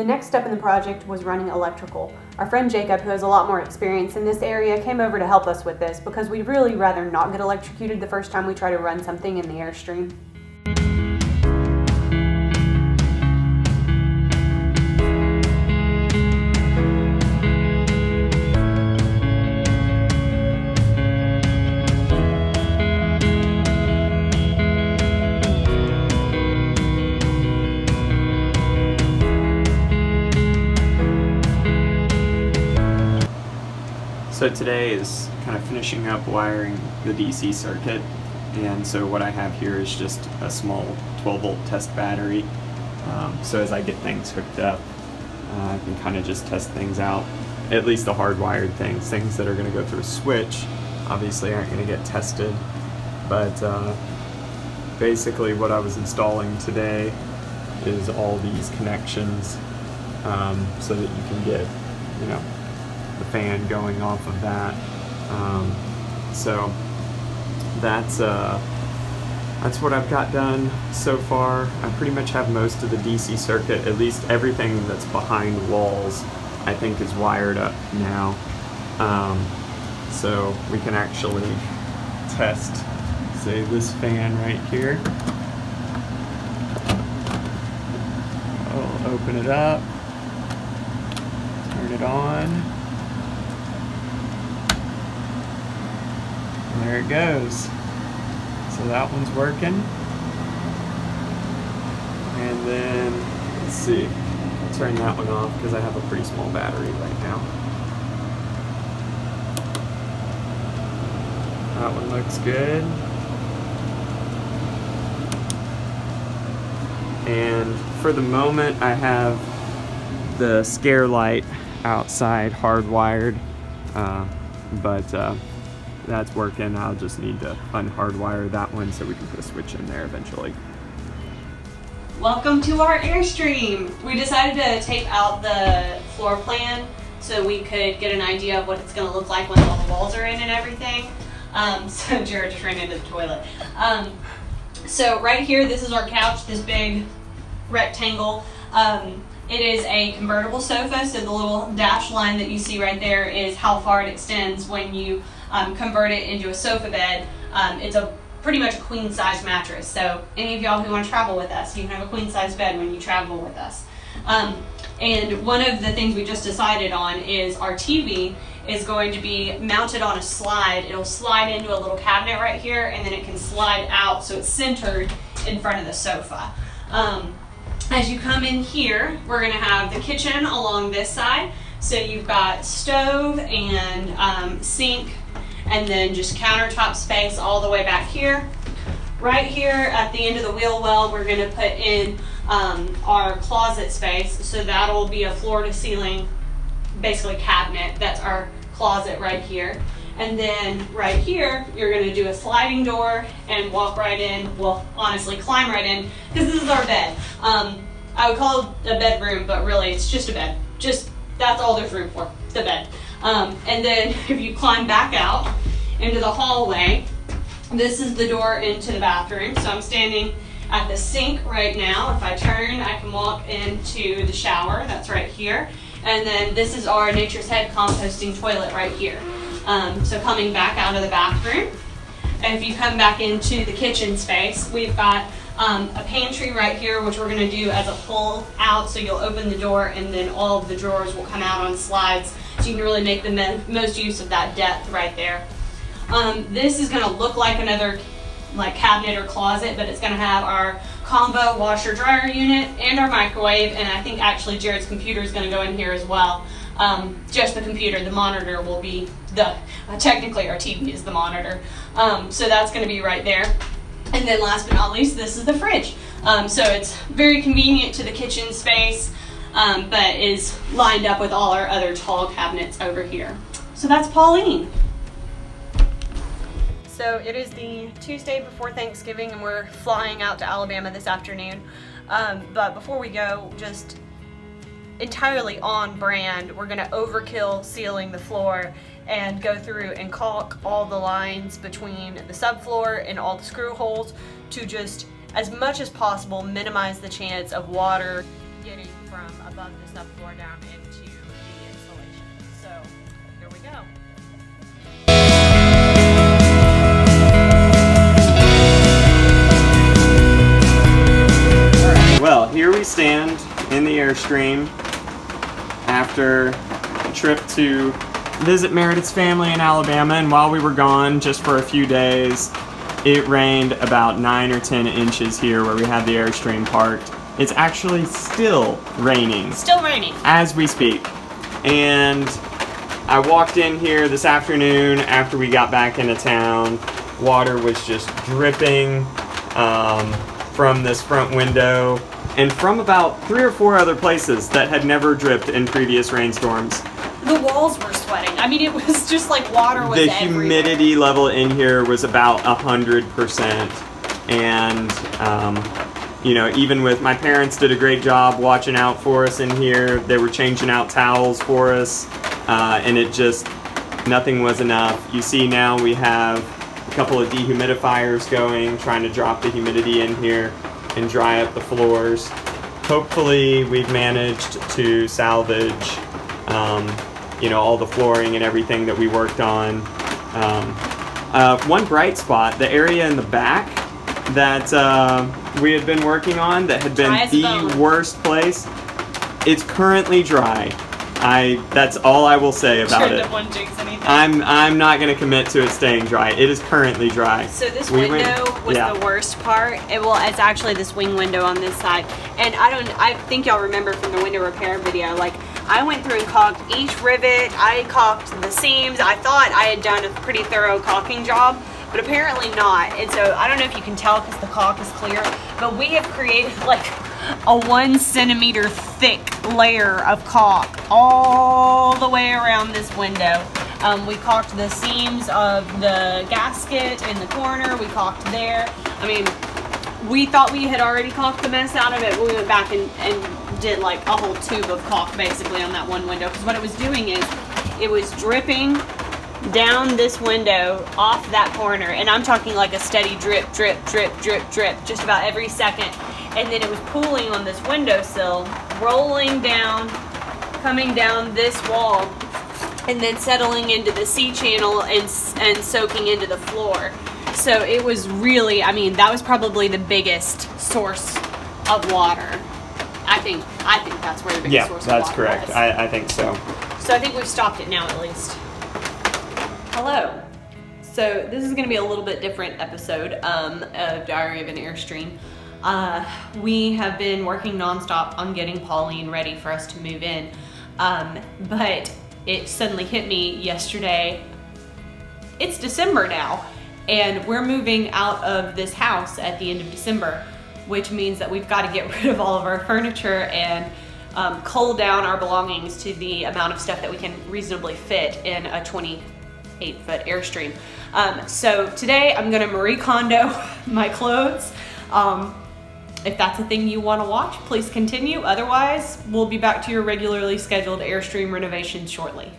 next step in the project was running electrical. Our friend Jacob, who has a lot more experience in this area, came over to help us with this because we'd really rather not get electrocuted the first time we try to run something in the Airstream. So today is kind of finishing up wiring the DC circuit, and so what I have here is just a small 12-volt test battery. So as I get things hooked up, I can kind of just test things out, at least the hardwired things. Things that are going to go through a switch obviously aren't going to get tested, but basically what I was installing today is all these connections so that you can get, the fan going off of that. So that's what I've got done so far. I pretty much have most of the DC circuit, at least everything that's behind walls, I think is wired up now. So we can actually test, say, this fan right here. I'll open it up, turn it on. There it goes. So that one's working. And then, let's see, I'll turn that one off because I have a pretty small battery right now. That one looks good. And for the moment, I have the scare light outside hardwired, but that's working. I'll just need to unhardwire that one so we can put a switch in there eventually. Welcome to our Airstream. We decided to tape out the floor plan so we could get an idea of what it's going to look like when all the walls are in and everything. So Jared just ran into the toilet. So right here, this is our couch, this big rectangle. It is a convertible sofa, so the little dashed line that you see right there is how far it extends when you convert it into a sofa bed. It's pretty much a queen size mattress, so any of y'all who want to travel with us, you can have a queen size bed when you travel with us. And one of the things we just decided on is our TV is going to be mounted on a slide. It'll slide into a little cabinet right here, and then it can slide out so it's centered in front of the sofa. As you come in here, we're going to have the kitchen along this side. So you've got stove and sink, and then just countertop space all the way back here. Right here at the end of the wheel well, we're going to put in our closet space. So that'll be a floor to ceiling, basically cabinet. That's our closet right here. And then right here, you're going to do a sliding door and walk right in. Well, honestly, climb right in, because this is our bed. I would call it a bedroom, but really it's just a bed. That's all there's room for, the bed. And then if you climb back out into the hallway, this is the door into the bathroom. So I'm standing at the sink right now. If I turn, I can walk into the shower. That's right here. And then this is our Nature's Head composting toilet right here. So coming back out of the bathroom, and if you come back into the kitchen space, we've got a pantry right here, which we're going to do as a pull out. So you'll open the door and then all of the drawers will come out on slides. So you can really make the most use of that depth right there. This is going to look like another cabinet or closet, but it's going to have our combo washer dryer unit and our microwave. And I think actually Jared's computer is going to go in here as well. Just the computer, the monitor will be technically our TV is the monitor. So that's going to be right there. And then last but not least, this is the fridge. So it's very convenient to the kitchen space, but is lined up with all our other tall cabinets over here. So that's Pauline. So it is the Tuesday before Thanksgiving and we're flying out to Alabama this afternoon. But before we go, just entirely on brand, we're gonna overkill sealing the floor and go through and caulk all the lines between the subfloor and all the screw holes to just, as much as possible, minimize the chance of water getting from above the subfloor down into the insulation. So here we go. Well, here we stand in the Airstream after a trip to visit Meredith's family in Alabama, and while we were gone just for a few days, it rained about 9 or 10 inches here where we had the Airstream parked. It's actually still raining. Still raining. As we speak. And I walked in here this afternoon after we got back into town. Water was just dripping from this front window and from about 3 or 4 other places that had never dripped in previous rainstorms. The walls were sweating. I mean, it was just like water was The everywhere. humidity level in here was about 100%. And, you know, even with my parents did a great job watching out for us in here. They were changing out towels for us. And it just, nothing was enough. You see now we have a couple of dehumidifiers going, trying to drop the humidity in here and dry up the floors. Hopefully we've managed to salvage you know, all the flooring and everything that we worked on. One bright spot, the area in the back that we had been working on that had been the worst place, it's currently dry. That's all I will say about it. I'm not going to commit to it staying dry. It is currently dry. So this window was the worst part. It's actually this wing window on this side. And I think y'all remember from the window repair video, like I went through and caulked each rivet. I caulked the seams. I thought I had done a pretty thorough caulking job, but apparently not. And so I don't know if you can tell because the caulk is clear, but we have created like a 1 centimeter thick layer of caulk all the way around this window. We caulked the seams of the gasket in the corner. We caulked there. I mean, we thought we had already caulked the mess out of it, but we went back and did like a whole tube of caulk basically on that one window, because what it was doing is it was dripping down this window off that corner, and I'm talking like a steady drip, drip, drip, drip, drip, just about every second. And then it was pooling on this windowsill, rolling down, coming down this wall, and then settling into the C-channel and soaking into the floor. So it was really, I mean, that was probably the biggest source of water. I think that's where the biggest source of water was. Yeah, that's correct. I think so. So I think we've stopped it now at least. Hello. So this is going to be a little bit different episode of Diary of an Airstream. We have been working nonstop on getting Pauline ready for us to move in, but it suddenly hit me yesterday. It's December now, and we're moving out of this house at the end of December, which means that we've got to get rid of all of our furniture and cull down our belongings to the amount of stuff that we can reasonably fit in a 28-foot Airstream. So today I'm gonna Marie Kondo my clothes. If that's a thing you want to watch, please continue. Otherwise, we'll be back to your regularly scheduled Airstream renovations shortly.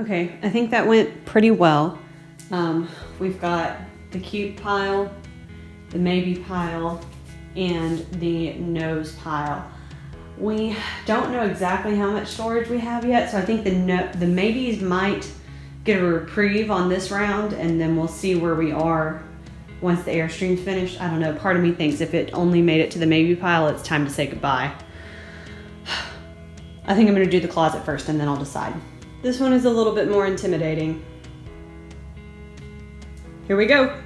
Okay, I think that went pretty well. We've got the cute pile, the maybe pile, and the nose pile. We don't know exactly how much storage we have yet, so I think the maybes might get a reprieve on this round, and then we'll see where we are once the Airstream's finished. I don't know, part of me thinks if it only made it to the maybe pile, it's time to say goodbye. I think I'm gonna do the closet first and then I'll decide. This one is a little bit more intimidating. Here we go.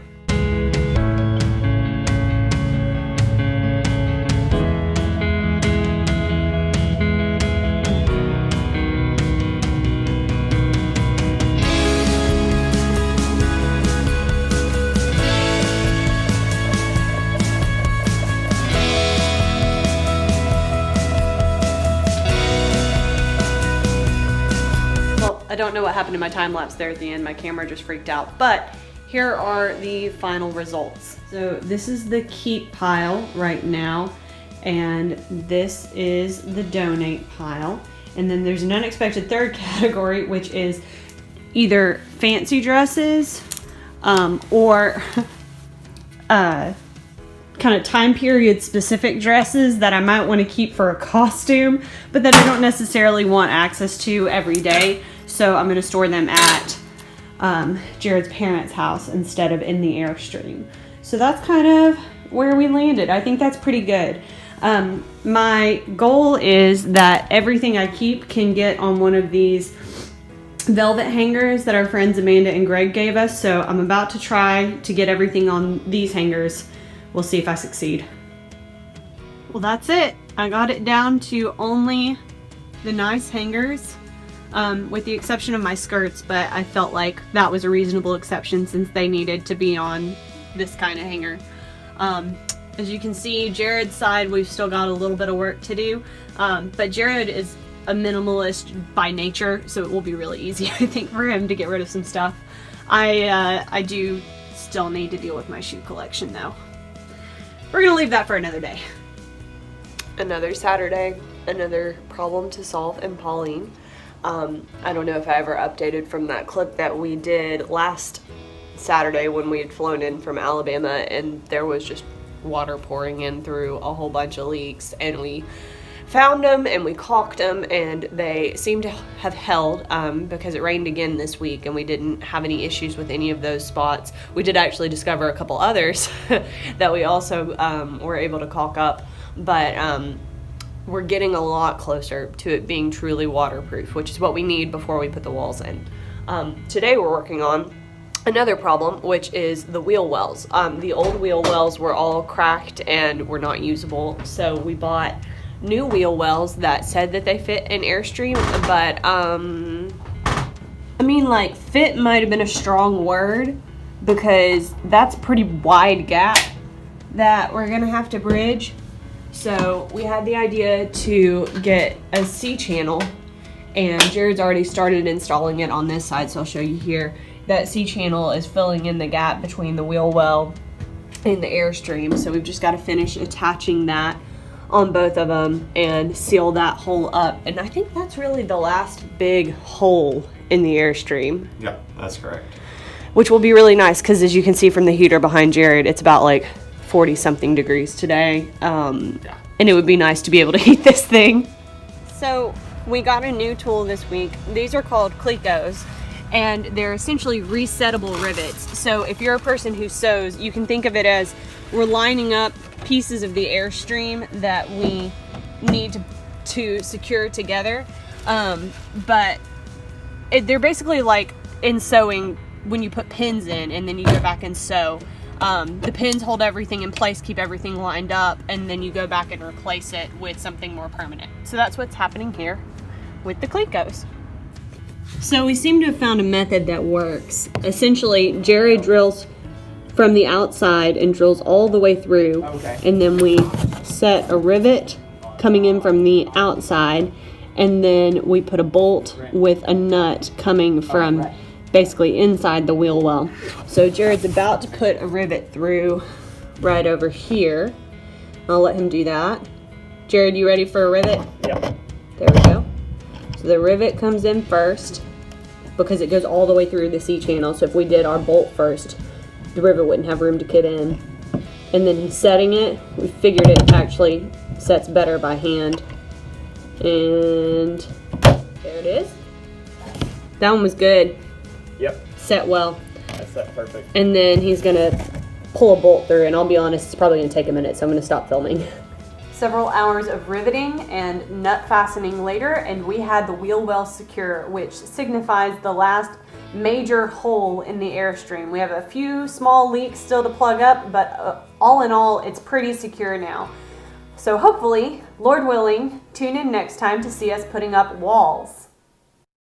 don't know what happened to my time lapse there at the end. My camera just freaked out. But here are the final results. So this is the keep pile right now, and this is the donate pile. And then there's an unexpected third category, which is either fancy dresses or kind of time period specific dresses that I might want to keep for a costume, but that I don't necessarily want access to every day. So I'm going to store them at Jared's parents' house instead of in the Airstream. So that's kind of where we landed. I think that's pretty good. My goal is that everything I keep can get on one of these velvet hangers that our friends Amanda and Greg gave us. So I'm about to try to get everything on these hangers. We'll see if I succeed. Well, that's it. I got it down to only the nice hangers, with the exception of my skirts, but I felt like that was a reasonable exception since they needed to be on this kind of hanger. As you can see, Jared's side, we've still got a little bit of work to do, but Jared is a minimalist by nature, so it will be really easy, I think, for him to get rid of some stuff. I do still need to deal with my shoe collection, though. We're gonna leave that for another day. Another Saturday, another problem to solve in Pauline. I don't know if I ever updated from that clip that we did last Saturday when we had flown in from Alabama and there was just water pouring in through a whole bunch of leaks, and we found them and we caulked them, and they seem to have held because it rained again this week and we didn't have any issues with any of those spots. We did actually discover a couple others that we also were able to caulk up, but we're getting a lot closer to it being truly waterproof, which is what we need before we put the walls in. Today we're working on another problem, which is the wheel wells. The old wheel wells were all cracked and were not usable, so we bought new wheel wells that said that they fit an Airstream, but I mean, like, fit might have been a strong word because that's a pretty wide gap that we're gonna have to bridge. So we had the idea to get a C-channel, and Jared's already started installing it on this side, so I'll show you here. That C-channel is filling in the gap between the wheel well and the Airstream, so we've just got to finish attaching that on both of them and seal that hole up. And I think that's really the last big hole in the Airstream. Yeah, that's correct. Which will be really nice because, as you can see from the heater behind Jared, it's about like 40 something degrees today. And it would be nice to be able to heat this thing. So we got a new tool this week. These are called Clecos, and they're essentially resettable rivets. So if you're a person who sews, you can think of it as we're lining up pieces of the Airstream that we need to secure together. But they're basically like in sewing when you put pins in and then you go back and sew. The pins hold everything in place, keep everything lined up, and then you go back and replace it with something more permanent. So that's what's happening here with the Clecos. So we seem to have found a method that works. Essentially, Jared drills from the outside and drills all the way through, and then we set a rivet coming in from the outside, and then we put a bolt with a nut coming from basically inside the wheel well. So Jared's about to put a rivet through right over here. I'll let him do that. Jared, you ready for a rivet? Yep. There we go. So the rivet comes in first because it goes all the way through the C-channel. So if we did our bolt first, the rivet wouldn't have room to get in. And then he's setting it. We figured it actually sets better by hand. And there it is. That one was good. Yep. Set well. That's set perfect. And then he's gonna pull a bolt through, and I'll be honest, it's probably gonna take a minute, so I'm gonna stop filming. Several hours of riveting and nut fastening later, and we had the wheel well secure, which signifies the last major hole in the Airstream. We have a few small leaks still to plug up, but all in all, it's pretty secure now. So hopefully, Lord willing, tune in next time to see us putting up walls.